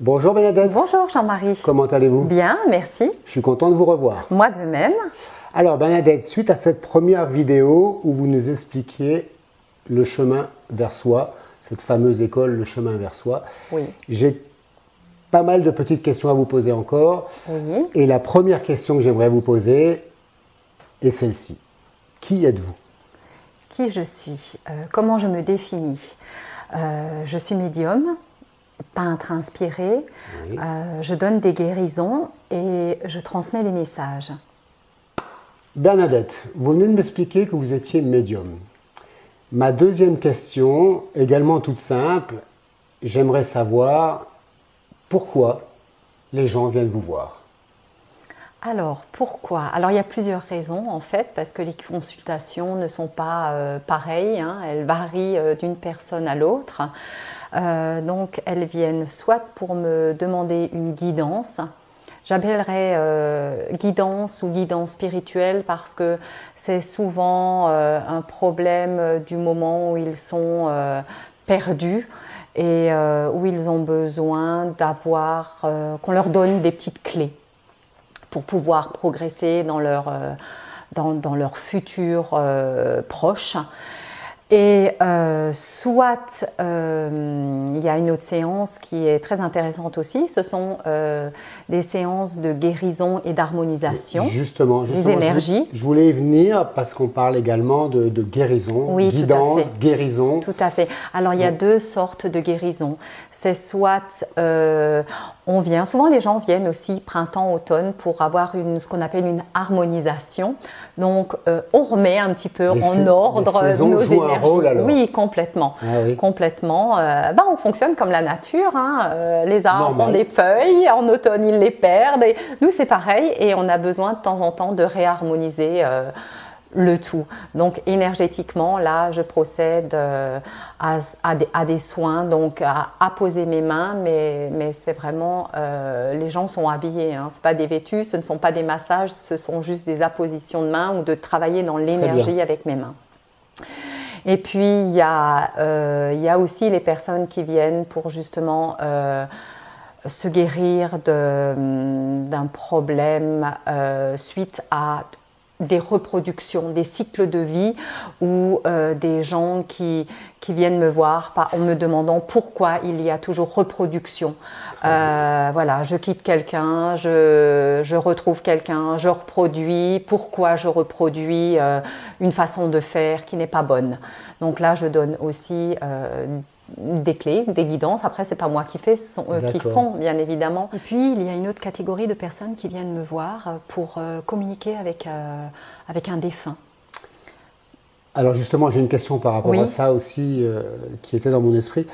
Bonjour Bernadette. Bonjour Jean-Marie. Comment allez-vous? Bien, merci. Je suis content de vous revoir. Moi de même. Alors Bernadette, suite à cette première vidéo où vous nous expliquiez le chemin vers soi, cette fameuse école, le chemin vers soi, Oui. j'ai pas mal de petites questions à vous poser encore. Oui. Et la première question que j'aimerais vous poser est celle-ci. Qui êtes-vous? Qui je suis? Comment je me définis? Je suis médium, peintre inspiré. Oui. Je donne des guérisons et je transmets des messages. Bernadette, vous venez de m'expliquer que vous étiez médium. Ma deuxième question, également toute simple, j'aimerais savoir pourquoi les gens viennent vous voir. Alors, pourquoi? Alors, il y a plusieurs raisons en fait, parce que les consultations ne sont pas pareilles, hein, elles varient d'une personne à l'autre. Donc, elles viennent soit pour me demander une guidance. J'appellerais guidance ou guidance spirituelle parce que c'est souvent un problème du moment où ils sont perdus et où ils ont besoin d'avoir, qu'on leur donne des petites clés pour pouvoir progresser dans dans leur futur proche. Et soit il y a une autre séance qui est très intéressante aussi, ce sont des séances de guérison et d'harmonisation des énergies. Je voulais y venir parce qu'on parle également de guérison, oui, guidance, guérison. Tout à fait. Alors il y a deux sortes de guérison. C'est soit on vient, souvent les gens viennent aussi printemps-automne pour avoir ce qu'on appelle une harmonisation. Donc on remet un petit peu en ordre nos énergies. Rôle, alors. Oui, complètement. Ah, oui. Complètement. On fonctionne comme la nature. Hein. Les arbres Normal. ont des feuilles, en automne ils les perdent. Et nous c'est pareil et on a besoin de temps en temps de réharmoniser le tout. Donc énergétiquement, là, je procède à des soins, donc à poser mes mains, mais c'est vraiment, les gens sont habillés, hein. Ce n'est pas des vêtus, ce ne sont pas des massages, ce sont juste des appositions de mains ou de travailler dans l'énergie avec mes mains. Et puis, il y a aussi les personnes qui viennent pour justement se guérir d'un problème suite à des reproductions, des cycles de vie ou des gens qui viennent me voir en me demandant pourquoi il y a toujours reproduction. Voilà, je quitte quelqu'un, je retrouve quelqu'un, je reproduis, pourquoi je reproduis une façon de faire qui n'est pas bonne. Donc là, je donne aussi des clés, des guidances. Après, c'est pas moi qui fais, ce sont eux qui font, bien évidemment. Et puis, il y a une autre catégorie de personnes qui viennent me voir pour communiquer avec un défunt. Alors justement, j'ai une question par rapport à ça aussi qui était dans mon esprit.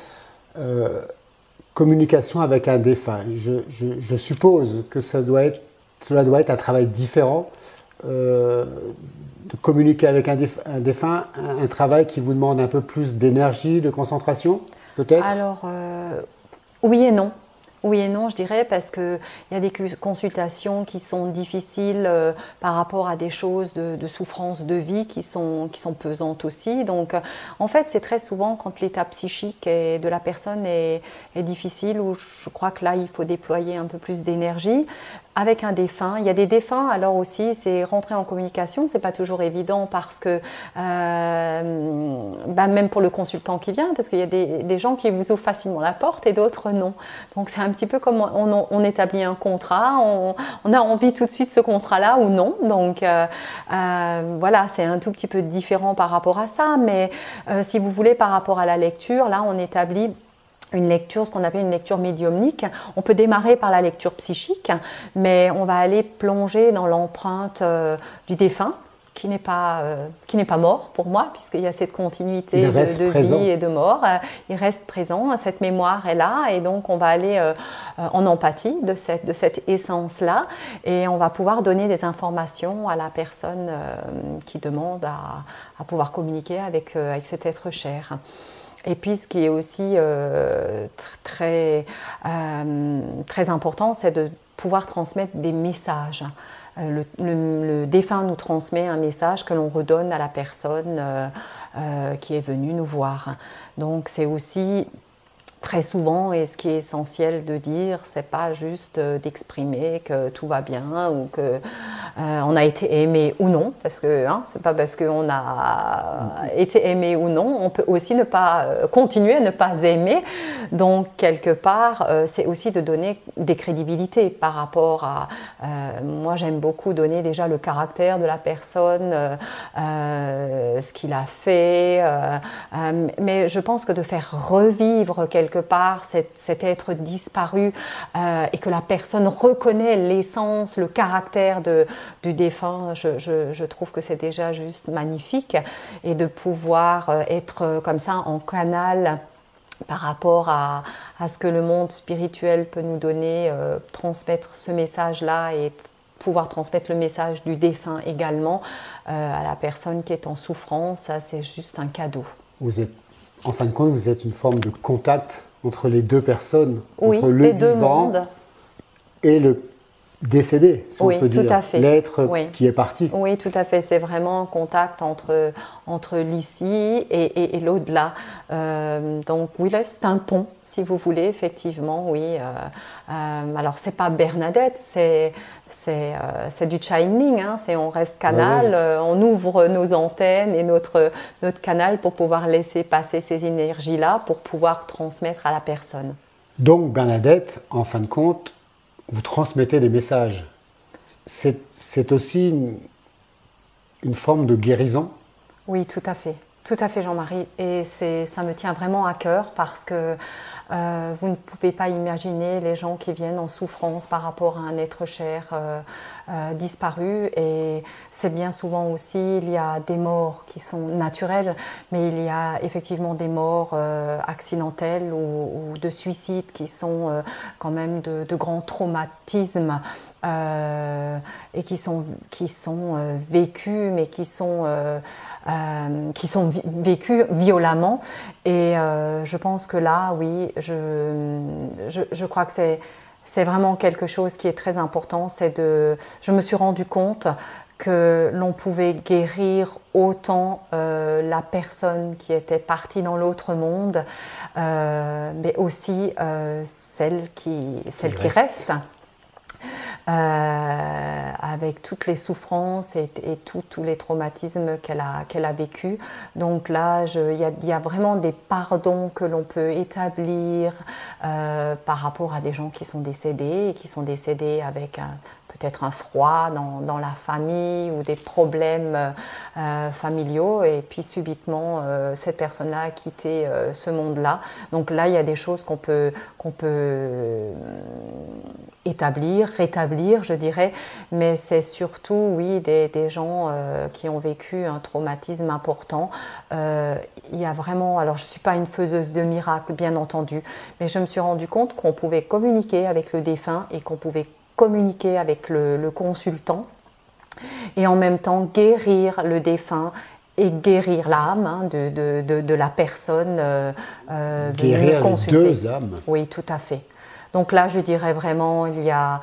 Communication avec un défunt. Je suppose que cela doit être un travail différent de communiquer avec un défunt, un travail qui vous demande un peu plus d'énergie, de concentration, peut-être? Alors, oui et non. Oui et non, je dirais, parce qu'il y a des consultations qui sont difficiles par rapport à des choses de souffrance de vie qui sont pesantes aussi. Donc, en fait, c'est très souvent quand l'état psychique de la personne est difficile, où je crois que là, il faut déployer un peu plus d'énergie. Avec un défunt, il y a des défunts, alors aussi, c'est rentrer en communication, c'est pas toujours évident parce que, même pour le consultant qui vient, parce qu'il y a des gens qui vous ouvrent facilement la porte et d'autres non. Donc c'est un petit peu comme on établit un contrat, on a envie tout de suite de ce contrat-là ou non. Donc voilà, c'est un tout petit peu différent par rapport à ça, mais si vous voulez, par rapport à la lecture, là on établit une lecture, ce qu'on appelle une lecture médiumnique. On peut démarrer par la lecture psychique, mais on va aller plonger dans l'empreinte du défunt, qui n'est pas mort pour moi, puisqu'il y a cette continuité de vie et de mort. Il reste présent, cette mémoire est là, et donc on va aller en empathie de cette essence-là, et on va pouvoir donner des informations à la personne qui demande à pouvoir communiquer avec cet être cher. Et puis, ce qui est aussi très important, c'est de pouvoir transmettre des messages. Le défunt nous transmet un message que l'on redonne à la personne qui est venue nous voir. Donc, c'est aussi très souvent, et ce qui est essentiel de dire, c'est pas juste d'exprimer que tout va bien ou que on a été aimé ou non, parce que c'est pas parce qu'on a été aimé ou non, on peut aussi ne pas continuer à ne pas aimer. Donc quelque part, c'est aussi de donner des crédibilités par rapport à. Moi, j'aime beaucoup donner déjà le caractère de la personne, ce qu'il a fait, mais je pense que de faire revivre quelque part cet être disparu et que la personne reconnaît l'essence, le caractère du défunt, je trouve que c'est déjà juste magnifique, et de pouvoir être comme ça en canal par rapport à ce que le monde spirituel peut nous donner, transmettre ce message-là et pouvoir transmettre le message du défunt également à la personne qui est en souffrance, ça c'est juste un cadeau. En fin de compte, vous êtes une forme de contact entre les deux personnes, oui, entre le vivant et le décédé, si oui, on peut dire, tout à fait. L'être qui est parti. Oui, tout à fait. C'est vraiment un contact entre l'ici et l'au-delà. Donc oui, là, c'est un pont, si vous voulez, effectivement, oui. Alors, c'est pas Bernadette, c'est du Shining, on reste canal, on ouvre nos antennes et notre canal pour pouvoir laisser passer ces énergies-là, pour pouvoir transmettre à la personne. Donc, Bernadette, en fin de compte, vous transmettez des messages. C'est aussi une forme de guérison? Oui, tout à fait Jean-Marie. Et ça me tient vraiment à cœur parce que vous ne pouvez pas imaginer les gens qui viennent en souffrance par rapport à un être cher disparu. Et c'est bien souvent aussi, il y a des morts qui sont naturelles, mais il y a effectivement des morts accidentelles ou de suicides qui sont quand même de grands traumatismes. Et qui sont vécus, mais qui sont vécus violemment. Et je pense que là, oui, je crois que c'est vraiment quelque chose qui est très important. Je me suis rendu compte que l'on pouvait guérir autant la personne qui était partie dans l'autre monde, mais aussi celle qui reste. Avec toutes les souffrances et tous les traumatismes qu'elle a vécu. Donc là, il y a vraiment des pardons que l'on peut établir par rapport à des gens qui sont décédés et qui sont décédés avec peut-être un froid dans la famille ou des problèmes familiaux, et puis subitement cette personne-là a quitté ce monde-là. Donc là, il y a des choses qu'on peut rétablir, je dirais, mais c'est surtout, oui, des gens qui ont vécu un traumatisme important. Il y a vraiment, alors je ne suis pas une faiseuse de miracles, bien entendu, mais je me suis rendu compte qu'on pouvait communiquer avec le défunt et qu'on pouvait communiquer avec le consultant et en même temps guérir le défunt et guérir l'âme de la personne guérir les deux âmes. Oui, tout à fait. Donc là, je dirais vraiment, il y a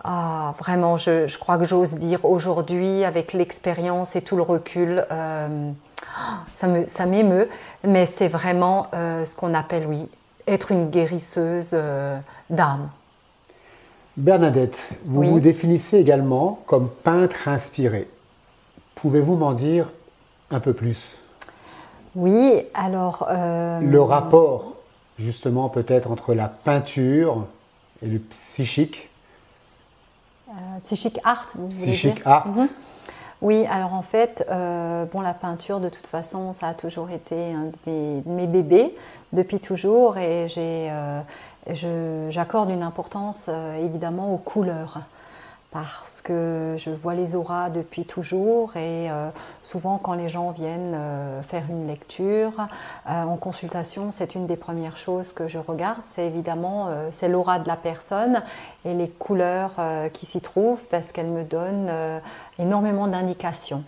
vraiment, je crois que j'ose dire aujourd'hui, avec l'expérience et tout le recul, ça m'émeut, mais c'est vraiment ce qu'on appelle, oui, être une guérisseuse d'âme. Bernadette, vous vous définissez également comme peintre inspiré. Pouvez-vous m'en dire un peu plus? Oui, alors... Le rapport, justement, peut-être entre la peinture et le psychique. Psychic art, vous voulez dire? Psychic art. Oui, alors en fait, la peinture, de toute façon, ça a toujours été un de mes bébés, depuis toujours, et j'accorde une importance, évidemment, aux couleurs, parce que je vois les auras depuis toujours, et souvent quand les gens viennent faire une lecture en consultation, c'est une des premières choses que je regarde, c'est évidemment c'est l'aura de la personne et les couleurs qui s'y trouvent, parce qu'elles me donnent énormément d'indications.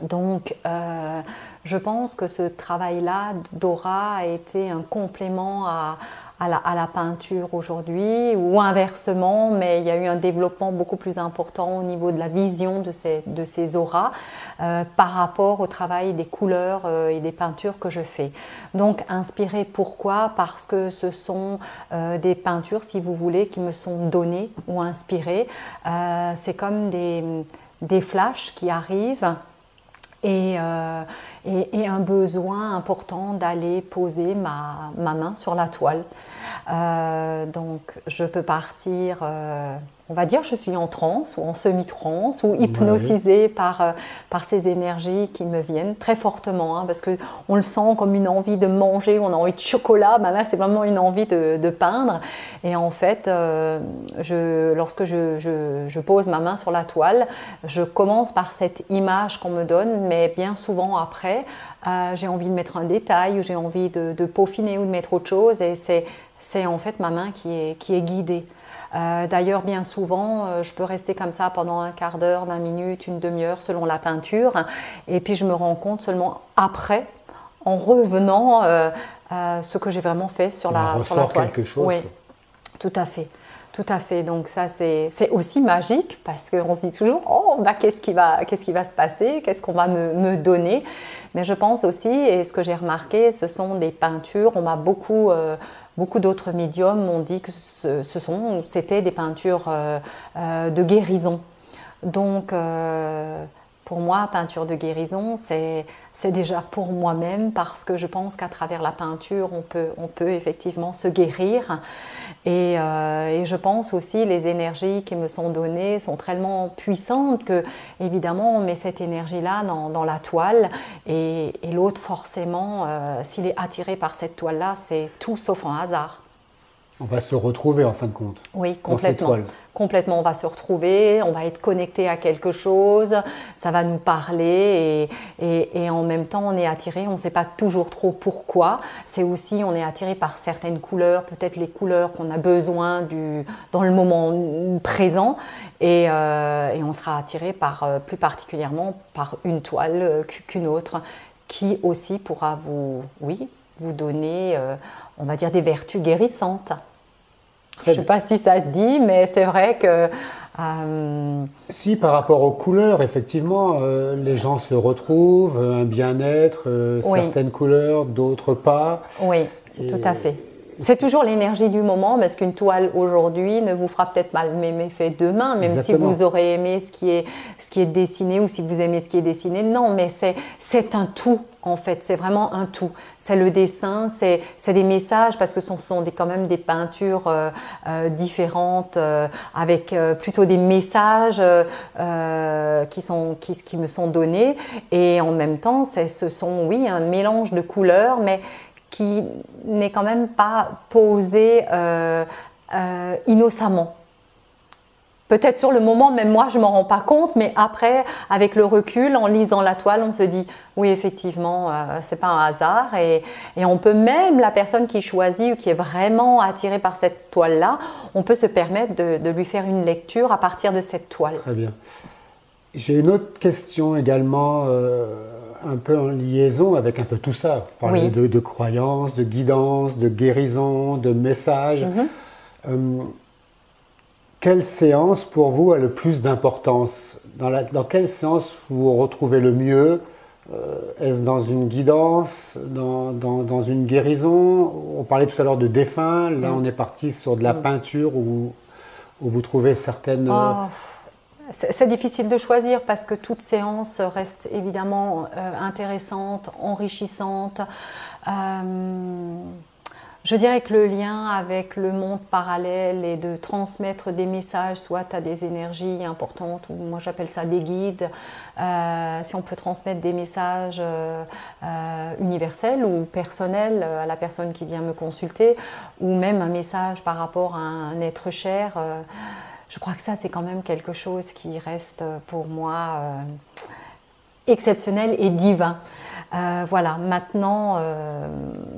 Donc, je pense que ce travail-là d'aura a été un complément à la peinture aujourd'hui, ou inversement, mais il y a eu un développement beaucoup plus important au niveau de la vision de ces auras par rapport au travail des couleurs et des peintures que je fais. Donc, inspirée, pourquoi? Parce que ce sont des peintures, si vous voulez, qui me sont données ou inspirées. C'est comme des flashs qui arrivent. Et un besoin important d'aller poser ma main sur la toile. Donc je peux partir, on va dire je suis en transe ou en semi-transe ou hypnotisée par ces énergies qui me viennent très fortement, hein, parce qu'on le sent comme une envie de manger, on a envie de chocolat, ben là c'est vraiment une envie de peindre. Et en fait, lorsque je pose ma main sur la toile, je commence par cette image qu'on me donne, mais bien souvent après, j'ai envie de mettre un détail ou j'ai envie de peaufiner ou de mettre autre chose, et c'est en fait ma main qui est guidée. D'ailleurs, bien souvent, je peux rester comme ça pendant un quart d'heure, 20 minutes, une demi-heure selon la peinture, et puis je me rends compte seulement après, en revenant, ce que j'ai vraiment fait sur la toile. Quelque chose. Oui, tout à fait. Tout à fait, donc ça c'est aussi magique parce qu'on se dit toujours oh bah, qu'est-ce qui va se passer, qu'est-ce qu'on va me donner. Mais je pense aussi, et ce que j'ai remarqué, ce sont des peintures, on m'a beaucoup d'autres médiums m'ont dit que c'était des peintures de guérison. Donc pour moi, peinture de guérison, c'est déjà pour moi-même, parce que je pense qu'à travers la peinture, on peut effectivement se guérir. Et je pense aussi les énergies qui me sont données sont tellement puissantes que, évidemment, on met cette énergie-là dans la toile. Et l'autre, forcément, s'il est attiré par cette toile-là, c'est tout sauf un hasard. On va se retrouver en fin de compte. Oui, complètement. Complètement, on va se retrouver, on va être connecté à quelque chose, ça va nous parler et en même temps on est attiré, on ne sait pas toujours trop pourquoi. C'est aussi, on est attiré par certaines couleurs, peut-être les couleurs qu'on a besoin dans le moment présent et on sera attiré plus particulièrement par une toile qu'une autre qui aussi pourra vous donner, on va dire, des vertus guérissantes. Je ne sais pas si ça se dit, mais c'est vrai que... Si, par rapport aux couleurs, effectivement, les gens se retrouvent, un bien-être, certaines couleurs, d'autres pas. Oui, tout à fait. C'est toujours l'énergie du moment, parce qu'une toile aujourd'hui ne vous fera peut-être pas le même effet demain, même Exactement. si vous aurez aimé ce qui est dessiné ou si vous aimez ce qui est dessiné. Non, mais c'est un tout. En fait, c'est vraiment un tout. C'est le dessin, c'est des messages, parce que ce sont quand même des peintures différentes, avec plutôt des messages qui me sont donnés. Et en même temps, ce sont, oui, un mélange de couleurs, mais qui n'est quand même pas posé innocemment. Peut-être sur le moment, même moi, je ne m'en rends pas compte, mais après, avec le recul, en lisant la toile, on se dit, oui, effectivement, ce n'est pas un hasard. Et on peut même, la personne qui choisit ou qui est vraiment attirée par cette toile-là, on peut se permettre de lui faire une lecture à partir de cette toile. Très bien. J'ai une autre question également, un peu en liaison avec un peu tout ça. Vous parlez de croyances, de guidance, de guérison, de messages. Quelle séance pour vous a le plus d'importance? Dans quelle séance vous vous retrouvez le mieux? Est-ce dans une guidance, dans une guérison? On parlait tout à l'heure de défunts, là on est parti sur de la peinture où vous trouvez certaines... C'est difficile de choisir parce que toute séance reste évidemment intéressante, enrichissante. Je dirais que le lien avec le monde parallèle et de transmettre des messages, soit à des énergies importantes, ou moi j'appelle ça des guides, si on peut transmettre des messages universels ou personnels à la personne qui vient me consulter, ou même un message par rapport à un être cher, je crois que ça c'est quand même quelque chose qui reste pour moi exceptionnel et divin. Voilà, maintenant,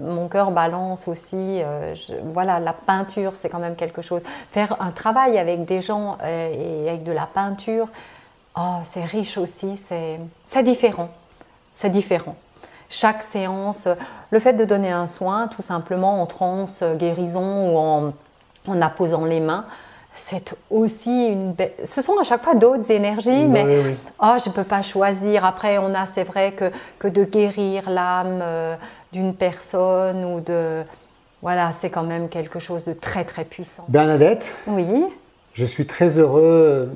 mon cœur balance aussi. Voilà, la peinture, c'est quand même quelque chose. Faire un travail avec des gens et avec de la peinture, Oh, c'est riche aussi, c'est différent. C'est différent. Chaque séance, le fait de donner un soin, tout simplement en transe, guérison ou en apposant les mains, c'est aussi ce sont à chaque fois d'autres énergies, mais oui. Oh, je ne peux pas choisir. Après, c'est vrai que de guérir l'âme d'une personne ou de... Voilà, c'est quand même quelque chose de très très puissant. Bernadette, Oui. je suis très heureux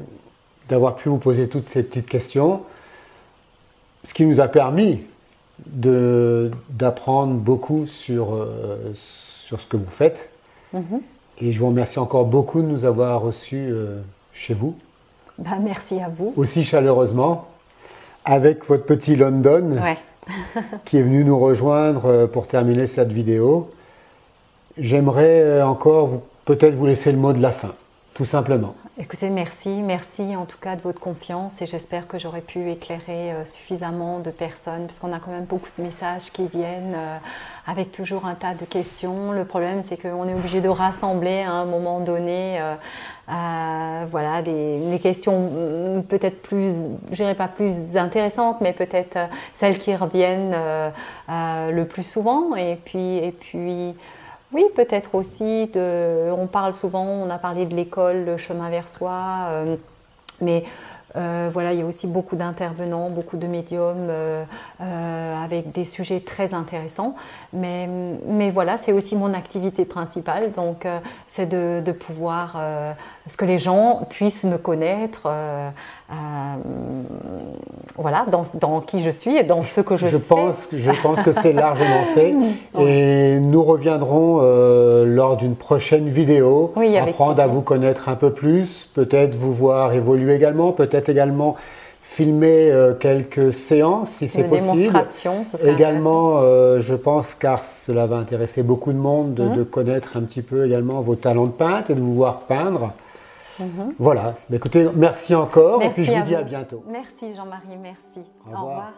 d'avoir pu vous poser toutes ces petites questions, ce qui nous a permis d'apprendre beaucoup sur ce que vous faites. Et je vous remercie encore beaucoup de nous avoir reçus chez vous. Ben, merci à vous. Aussi chaleureusement, avec votre petit London qui est venu nous rejoindre pour terminer cette vidéo. J'aimerais encore peut-être vous laisser le mot de la fin, tout simplement. Écoutez, merci en tout cas de votre confiance et j'espère que j'aurai pu éclairer suffisamment de personnes puisqu'on a quand même beaucoup de messages qui viennent avec toujours un tas de questions. Le problème, c'est qu'on est obligé de rassembler à un moment donné voilà, des questions peut-être plus, je dirais pas plus intéressantes, mais peut-être celles qui reviennent le plus souvent et puis oui, peut-être aussi, on parle souvent, on a parlé de l'école, le chemin vers soi, mais voilà, il y a aussi beaucoup d'intervenants, beaucoup de médiums avec des sujets très intéressants. Mais voilà, c'est aussi mon activité principale, donc c'est de pouvoir, ce que les gens puissent me connaître, voilà, dans qui je suis et dans ce que je fais. Je pense que c'est largement fait. Et nous reviendrons lors d'une prochaine vidéo, apprendre à vous connaître un peu plus, peut-être vous voir évoluer également, peut-être également filmer quelques séances si c'est possible. Démonstration, ce serait également, je pense, car cela va intéresser beaucoup de monde, de connaître un petit peu également vos talents de peintre et de vous voir peindre. Voilà, écoutez, merci encore et puis je vous dis à bientôt. Merci Jean-Marie, merci. Au revoir.